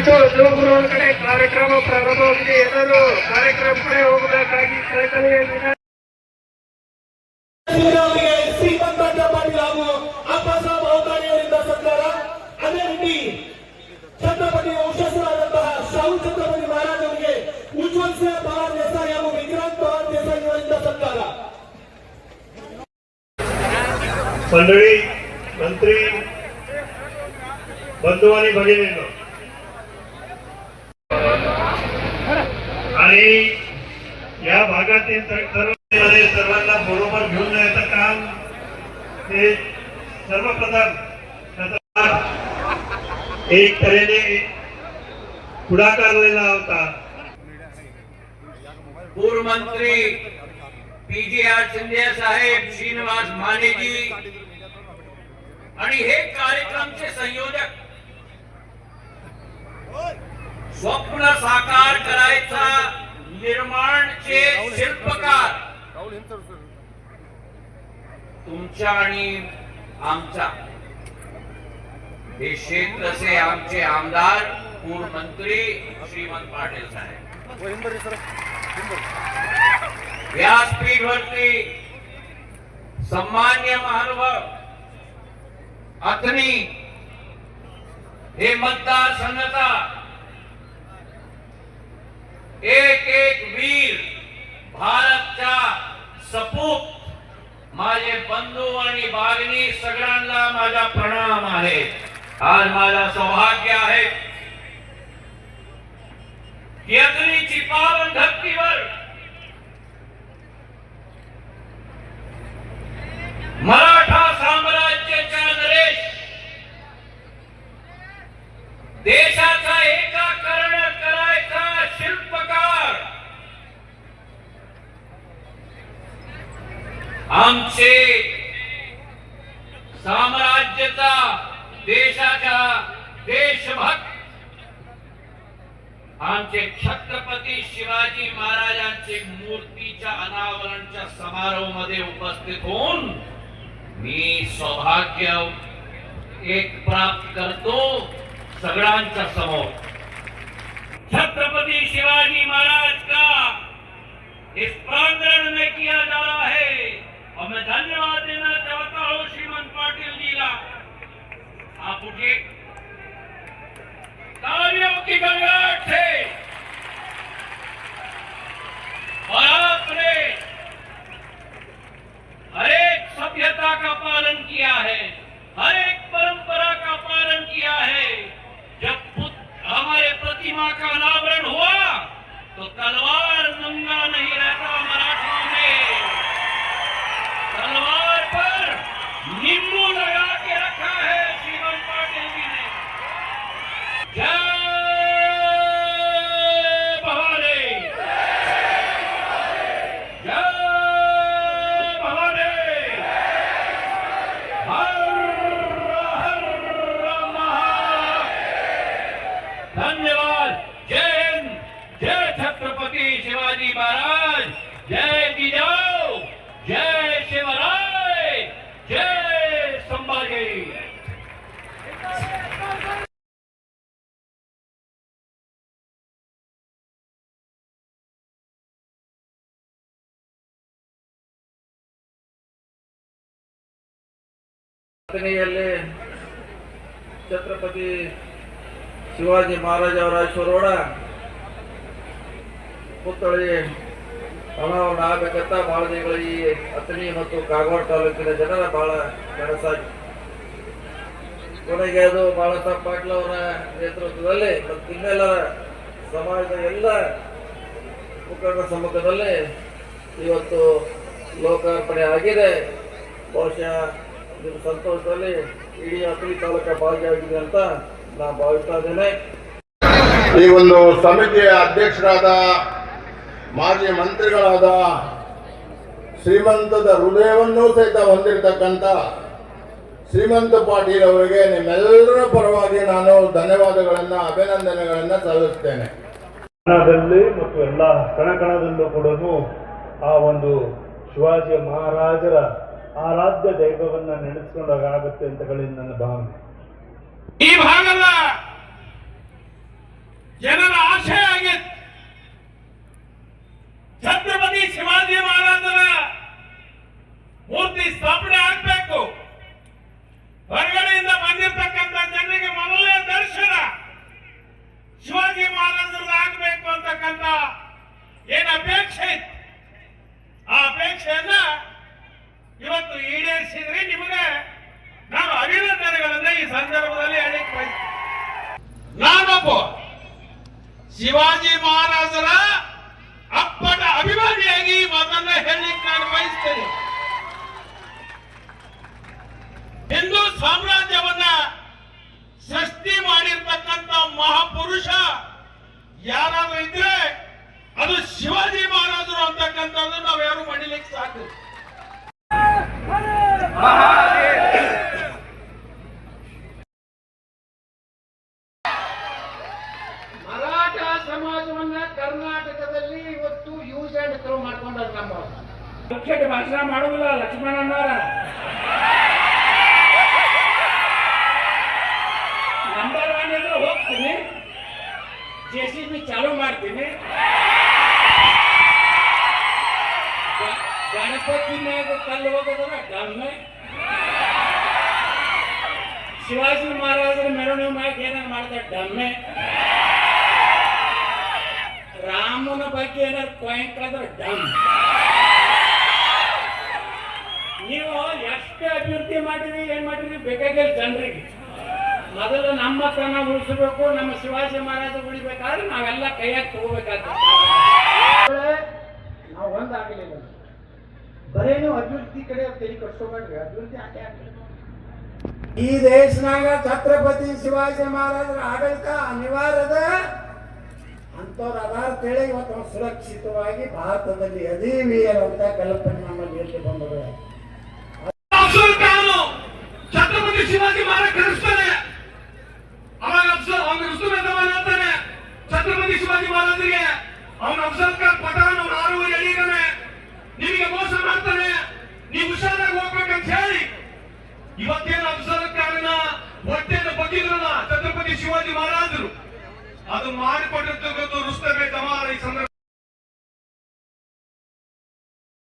ದಯವಿಟ್ಟು ದೇವಗುರು ಕಡೆ ಕಾರ್ಯಕ್ರಮ ಪ್ರಾರಂಭವಾಗಿದೆ. ಎಲ್ಲರೂ ಕಾರ್ಯಕ್ರಮ ಕಡೆ ಹೋಗಬೇಕಾಗಿ ಕಳಕಳಿಯ ಶ್ರೀಮಂತ ಪಾಟೀಲ್ ಹಾಗೂ ಅಪ್ಪಸಾಬ್ ಅವತಾರಿಯವರಿಂದ ಸತ್ಕಾರ. ಅದೇ ರೀತಿ ಛತ್ರಪತಿ ವಂಶಸ್ಥರಾದಂತಹ ಶಾಹು ಛತ್ರಪತಿ ಮಹಾರಾಜ್ ಅವರಿಗೆ ಉಜ್ವಲ್ ಸಿಂಹ ಪವಾರ್ ದೇಸಾಯಿ ಹಾಗೂ ವಿಕ್ರಾಂತ್ ಪವಾರ್ ದೇಸಾಯಿ ಅವರಿಂದ ಸತ್ಕಾರ. मंडळी, मंत्री, बंधू आणि भगिनींनो, आणि या भागातील सर्वांना बरोबर घेऊन जायचं काम हे सर्वप्रथम एक तऱ्हेने पुढाकार दिला होता. पूर्व मंत्री पीजीआर शिंदे साहेब, श्रीनिवास मानेजी आणि हे कार्यक्रमचे संयोजक, स्वप्न साकार करायचा निर्माणचे शिल्पकार तुमच्या आणि आमचा हे क्षेत्रचे आमचे आमदार पूर्व मंत्री श्रीमंत पाटील साहेब. व्यासपीठवरती सन्मान्य महानुभाव अथनी हे मतदारसंघाचा एक एक वीर भारतच्या सपूत माझे बंधू आणि भगिनी सगळ्यांना माझा प्रणाम आहे. आज माझा सौभाग्य आहे की अथनीची पावन धरतीवर मराठा साम्राज्याच्या नरेश देशाचा एकीकरण करायचा शिल्पकार आमचे साम्राज्याचा देशाचा देशभक्त आमचे छत्रपती शिवाजी महाराजांचे मूर्तीच्या अनावरणच्या समारोहामध्ये उपस्थित होऊन मी सौभाग्य एक प्राप्त करतो सगळ्यांच्या समोर. छत्रपति शिवाजी महाराज का इस प्रांगण में किया जा रहा है और मैं धन्यवाद देना चाहता हूँ श्रीमंत पाटिल जी का. आप उठिए, तालियों की गड़गड़ाहट से. और आपने हर एक सभ्यता का पालन किया है, हर एक परंपरा का पालन किया है. जब हमारे प्रतिमा का अनावरण हुआ तो तलवार नंगा नहीं रहता. मराठों ने तलवार पर नींबू लगा के रखा है श्रीमंत पाटिल जी ने. जय भवानी, जय भवानी, हर हर महादेव. धन्यवाद. जय हिंद, जय छत्रपति शिवाजी महाराज, जय जिजाऊ, जय शिवराय, जय संभाजी. छत्रपति शिवाजी महाराज ಅವರ ಶಿರೋಡ ಪುತ್ಥಳಿ ಅನಾವರಣ ಆಗಬೇಕಂತ ಬಹಳ ದಿನಗಳ ಈ ಅಥಣಿ ಮತ್ತು ಕಾಗವಾಡ ತಾಲೂಕಿನ ಜನರ ಬಹಳ ಕನಸಾಗಿ ಕೊನೆಗೆ ಅದು ಬಾಳಾಸಾಹೇಬ್ ಪಾಟೀಲ್ ಅವರ ನೇತೃತ್ವದಲ್ಲಿ ಮತ್ತು ಇನ್ನೆಲ್ಲರ ಸಮಾಜದ ಎಲ್ಲ ಮುಖಂಡರ ಸಮ್ಮುಖದಲ್ಲಿ ಇವತ್ತು ಲೋಕಾರ್ಪಣೆ ಆಗಿದೆ. ಬಹುಶಃ ನಿಮ್ಮ ಸಂತೋಷದಲ್ಲಿ ಇಡೀ ಅಥಣಿ ತಾಲೂಕು ಭಾಗಿಯಾಗಿದೆ ಅಂತ ನಾನು ಭಾವಿಸ್ತಾ ಇದ್ದೇನೆ. ಈ ಒಂದು ಸಮಿತಿಯ ಅಧ್ಯಕ್ಷರಾದ ಮಾಜಿ ಮಂತ್ರಿಗಳಾದ ಶ್ರೀಮಂತದ ಹೃದಯವನ್ನು ಸಹಿತ ಹೊಂದಿರತಕ್ಕಂಥ ಶ್ರೀಮಂತ ಪಾಟೀಲ್ ಅವರಿಗೆ ನಿಮ್ಮೆಲ್ಲರ ಪರವಾಗಿ ನಾನು ಧನ್ಯವಾದಗಳನ್ನು ಅಭಿನಂದನೆಗಳನ್ನು ಸಲ್ಲಿಸುತ್ತೇನೆ. ಮತ್ತು ಎಲ್ಲ ಕಣಕಣದಲ್ಲೂ ಕೂಡ ಆ ಒಂದು ಶಿವಾಜಿ ಮಹಾರಾಜರ ಆರಾಧ್ಯ ದೈವವನ್ನ ನೆನೆಸ್ಕೊಂಡಾಗುತ್ತೆ ಅಂತ ಹೇಳಿ ನನ್ನ ಭಾವನೆ. ಈ ಭಾಗದ ಜನರ ಆಶೆ ಆಗಿತ್ತು. ಛತ್ರಪತಿ ಶಿವಾಜಿ ಮಹಾರಾಜರ ಮೂರ್ತಿ ಸ್ಥಾಪನೆ ಆಗ್ಬೇಕು. ಹೊರಗಡೆಯಿಂದ ಬಂದಿರತಕ್ಕಂಥ ಜನರಿಗೆ ಮೊದಲನೇ ದರ್ಶನ ಶಿವಾಜಿ ಮಹಾರಾಜರದ್ದು ಆಗ್ಬೇಕು ಅಂತಕ್ಕಂಥ ಏನ್ ಅಪೇಕ್ಷೆ ಇತ್ತು, ಆ ಅಪೇಕ್ಷೆಯನ್ನ ಇವತ್ತು ಈಡೇರಿಸಿದ್ರೆ ನಿಮಗೆ ನಾನು ಅಭಿನಂದನೆಗಳನ್ನ ಈ ಸಂದರ್ಭದಲ್ಲಿ ಹೇಳಿಕ್ ಬಯಸ್ತೀನಿ. ನಾನೊಬ್ಬ ಶಿವಾಜಿ ಮಹಾರಾಜರ ಅಪ್ಪಟ ಅಭಿಮಾನಿಯಾಗಿ ಮಾತನ್ನ ಹೇಳಲಿಕ್ಕೆ ನಾನು ಬಯಸ್ತೇನೆ. ಹಿಂದೂ ಸಾಮ್ರಾಜ್ಯವನ್ನ ಸೃಷ್ಟಿ ಮಾಡಿರ್ತಕ್ಕಂಥ ಮಹಾಪುರುಷ ಯಾರಾದ್ರೂ ಇದ್ರೆ ಅದು ಶಿವಾಜಿ ಮಹಾರಾಜರು ಅಂತಕ್ಕಂಥದ್ದು ನಾವ್ಯಾರು ಮಡಿಲಿಕ್ಕೆ ಸಾಕು. ಮರಾಠ ಸಮಾಜವನ್ನ ಕರ್ನಾಟಕದಲ್ಲಿ ಇವತ್ತು ಯೂಸ್ ಅಂಡ್ ಥ್ರೋ ಮಾಡ್ಕೊಂಡ್ರೆ ನಮ್ಮ ಮುಖ್ಯ ಭಾಷಣ ಮಾಡುವುದಿಲ್ಲ ಲಕ್ಷ್ಮಣನವರ ನಂಬರ್ 1 ಅಂದ್ರೆ ಹೋಗ್ತೀನಿ, JCB ಚಾಲೂ ಮಾಡ್ತೀನಿ, ಗಣಪತಿ ಮ್ಯಾಗ ಕಲ್ಲು ಹೋಗೋದ್ರ ಡಮ್ಮೆ, ಶಿವಾಜಿ ಮಹಾರಾಜರ ಮೆರವಣಿಗೆ ಮ್ಯಾಗ ಏನಾರು ಮಾಡಿದ ಡಮ್ಮೆ, ರಾಮನ ಬಗ್ಗೆ ಏನಾರು ಪಾಯಿಂಟ್ ಆದ್ರೆ ಡಮ್. ನೀವು ಎಷ್ಟು ಅಭಿವೃದ್ಧಿ ಮಾಡಿರಿ ಏನ್ ಮಾಡಿರಿ ಬೇಕಾಗಿಲ್ಲ ಜನರಿಗೆ. ಮೊದಲು ನಮ್ಮ ತನ ಉಳಿಸಬೇಕು, ನಮ್ಮ ಶಿವಾಜಿ ಮಹಾರಾಜ ಉಳಿಬೇಕಾದ್ರೆ ನಾವೆಲ್ಲ ಕೈಯಾಗಿ ತಗೋಬೇಕಾಗ್ತದೆ. ನಾವು ಒಂದಾಗಲಿಲ್ಲ, ಬರೇ ನೀವು ಅಭಿವೃದ್ಧಿ ಕಡೆ ತೆರಿ ಕಟ್ಸ್ಕೊಬೇಡ್ರಿ, ಅಭಿವೃದ್ಧಿ ಹಾಕೇ ಆಗ್ತದೆ. ಈ ದೇಶನಾಗ ಛತ್ರಪತಿ ಶಿವಾಜಿ ಮಹಾರಾಜರ ಆಡಳಿತ ಅನಿವಾರ್ಯದ ಅಂತವ್ರ ಅದಾರ್ಥೇಳಿ ಇವತ್ತು ನಾವು ಸುರಕ್ಷಿತವಾಗಿ ಭಾರತದಲ್ಲಿ ಅದೀವಿ ಅನ್ನುವಂತ ಕಲ್ಪನೆ ನಮ್ಮಲ್ಲಿ ಎಲ್ಲಿ ಬಂದದ. ಅಫ್ಜಲ್ ಖಾನ್ ಛತ್ರಪತಿ ಶಿವಾಜಿ ಮಹಾರಾಜ್ ಕಳಿಸ್ತಾನೆ, ಅವಾಗ ಅವ್ನ ಹೇಳ್ತಾನೆ ಛತ್ರಪತಿ ಶಿವಾಜಿ ಮಹಾರಾಜರಿಗೆ, ಅವನ ಅಫ್ಜಲ್ ಖಾನ್ ಪಠಾನ್ ಅವ್ನ 6 ಅಡಿ ಇದ್ದಾನೆ, ನಿಮಗೆ ಮೋಸ ಮಾಡ್ತಾನೆ, ನೀವು ಹುಷಾರಾಗಿ ಹೋಗ್ಬೇಕಂತ ಹೇಳಿ ಇವತ್ತೇನು ಅಫ್ಜಲ್ ಖಾನ್ನ ಹೊಟ್ಟೆಯನ್ನು ಬಗ್ಗಿದ್ರಲ್ಲ ಛತ್ರಪತಿ ಶಿವಾಜಿ ಮಹಾರಾಜರು, ಅದು ಮಾಡಿಕೊಟ್ಟಿರ್ತಕ್ಕಂಥ